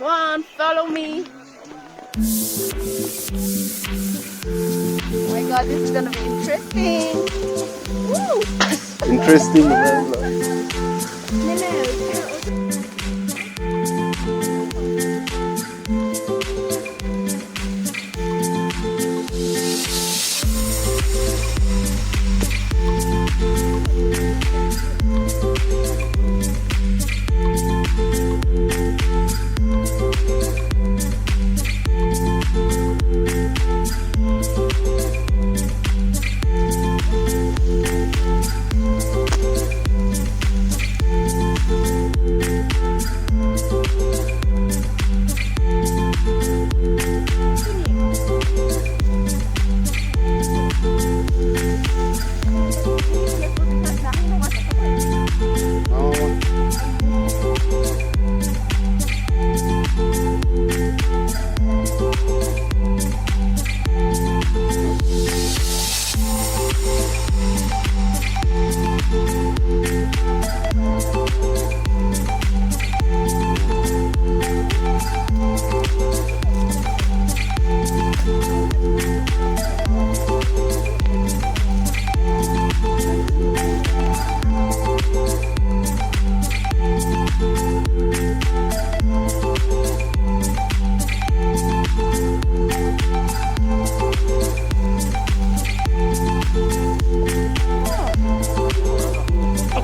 Come on, follow me. Oh my god, this is gonna be interesting. Woo! Interesting.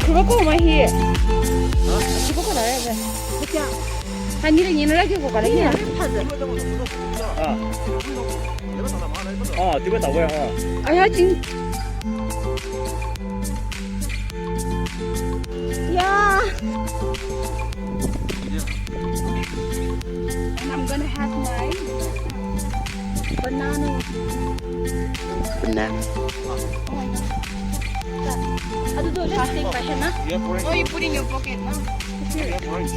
그거 mà here. 그거 나야 돼. 그냥 한 일은 이날 가지고 가래 그냥 파즈. tiếp tàu quay 아야 진. 야. And I'm gonna have my banana. Banana. I do the plastic by hand, huh? You have orange. Oh, you put in your pocket, huh? You have orange.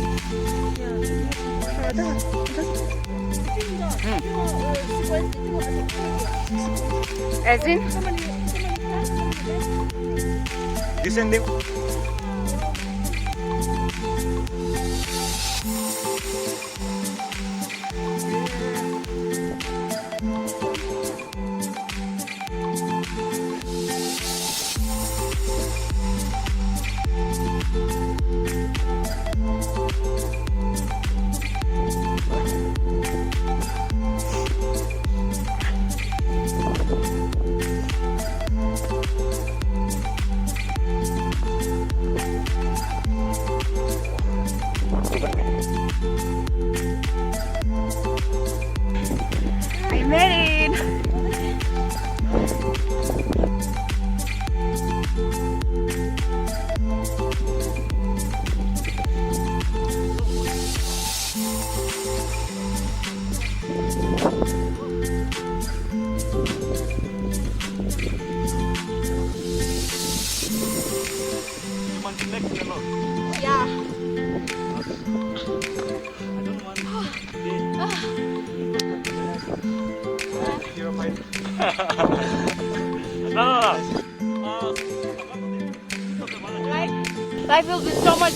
As in? Descending. I made it! Yeah. Life will be so much,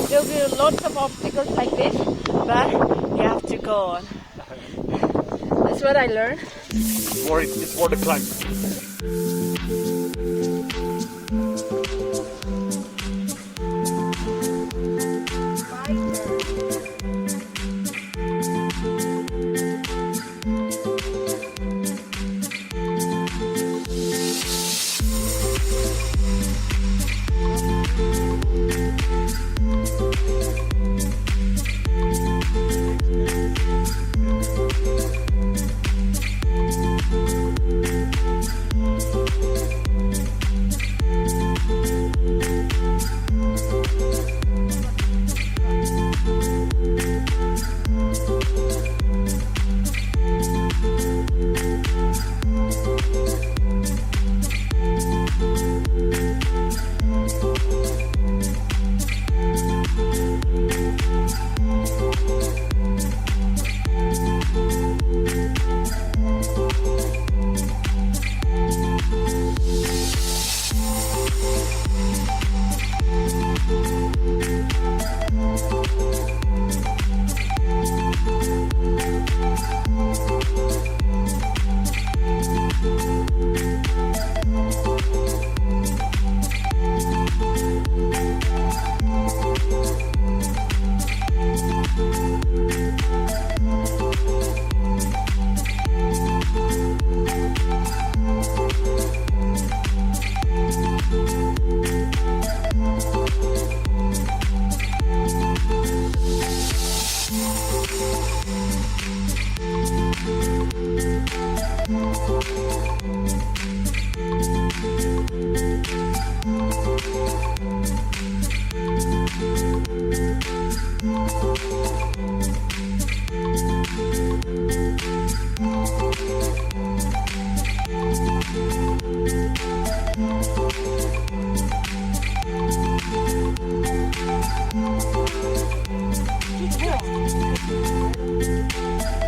there will be lots of obstacles like this, but you have to go on. That's what I learned. It's for the climb.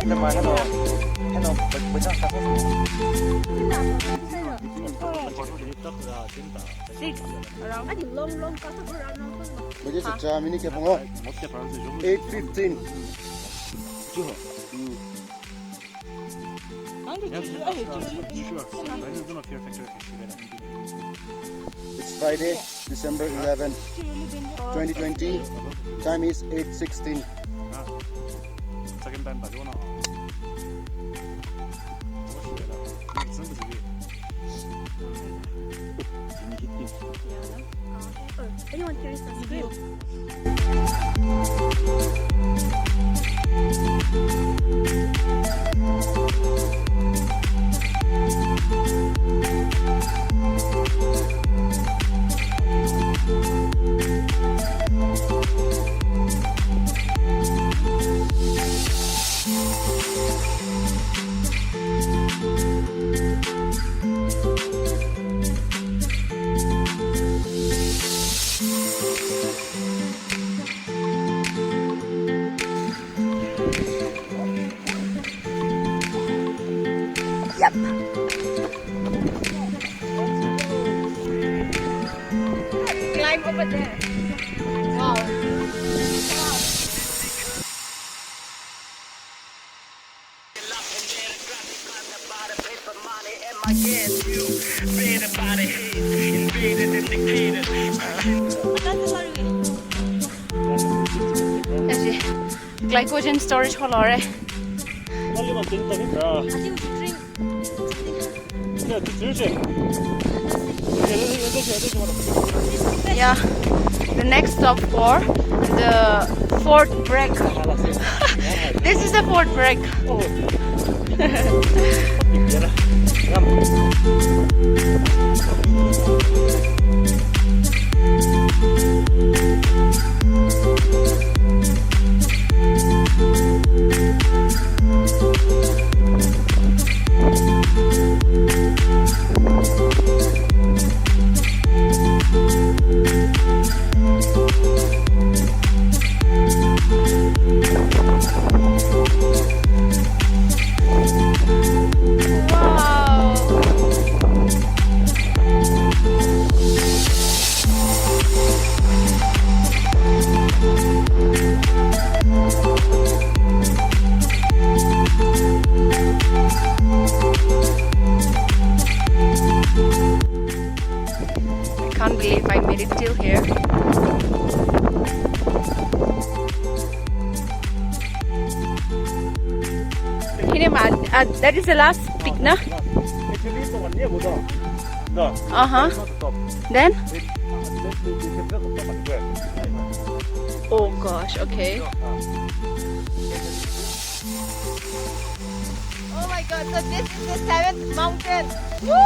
근데 막 해놓 뭐냐 Six around. मुझे सच्चा mini क्या पंगा 8:15 It's Friday, December 11, 2020. Time is 8:16. 자긴 단 나잖아. Anyone curious to scream? Yep. Climb over there. Wow. Glycogen storage holare. 빨리만 땡땡이니까. I think we should drink. 야, 들지? Yeah. The next stop for the fourth break. This is the fourth break. Can't believe I made it till here. That is the last peak, na? Then? Oh gosh, okay. Oh my god, so this is the 7th mountain. Woo!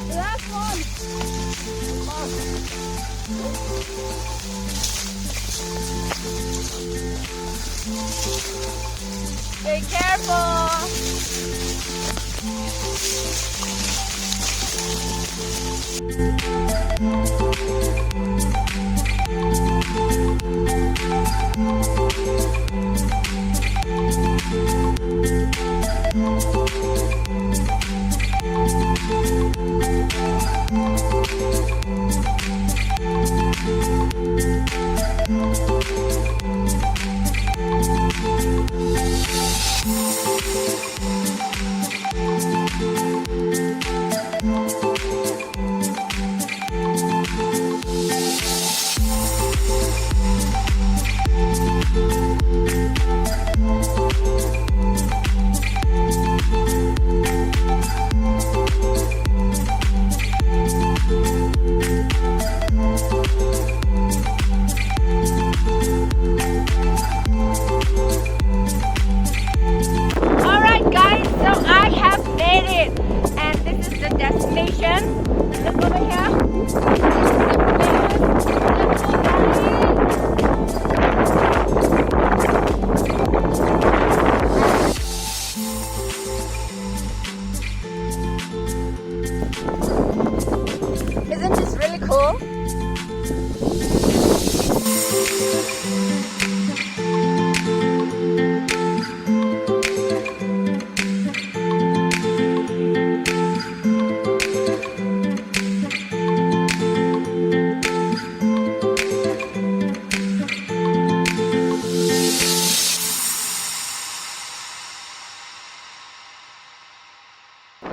The last one. Be careful. So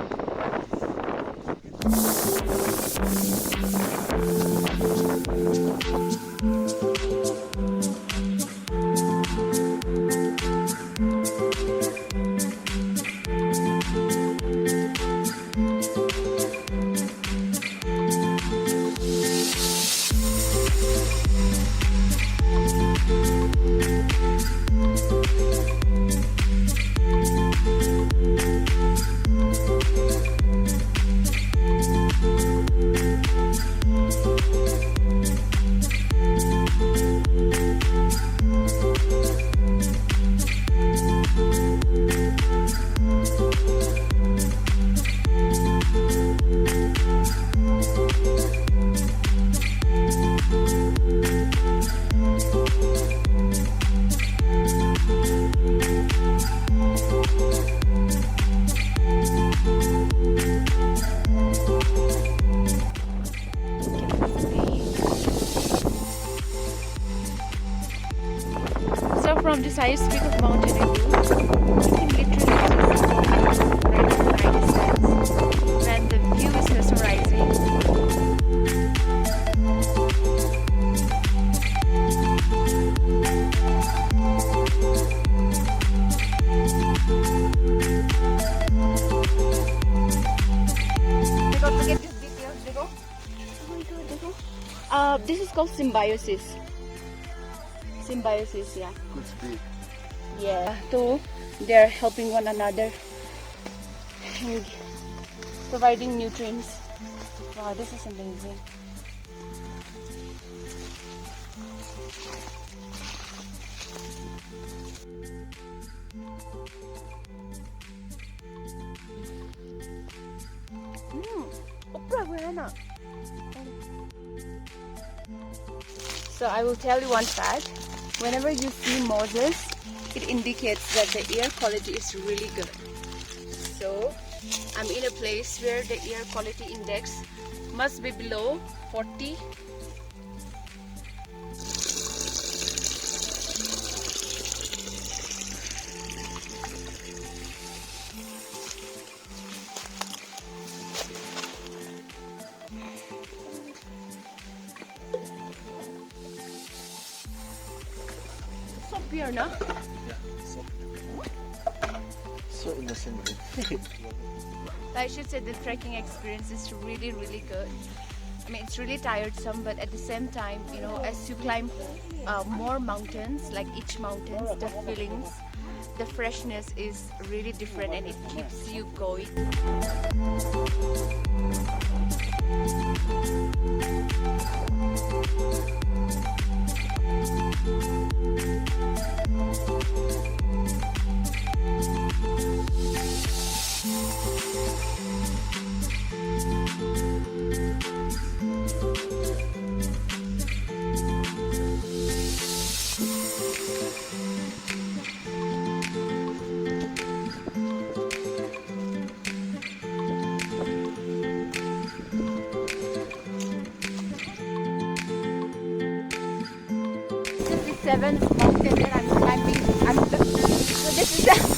from this highest peak of Mount Esii, you can literally see right from the distance when the view is mesmerizing. I got to get this detail, Dekho. Oh my god, Dekho. This is called symbiosis. Symbiosis, yeah. It's big. Yeah, so they're helping one another and providing nutrients. Wow, this is amazing. So I will tell you one fact. Whenever you see mosses, it indicates that the air quality is really good. So I'm in a place where the air quality index must be below 40. So pure, no? So innocent. I should say the trekking experience is really, really good. I mean, it's really tiresome, but at the same time, you know, as you climb more mountains, like each mountain, the feelings, the freshness is really different and it keeps you going. This is the 7th mountain that I'm climbing. So this is the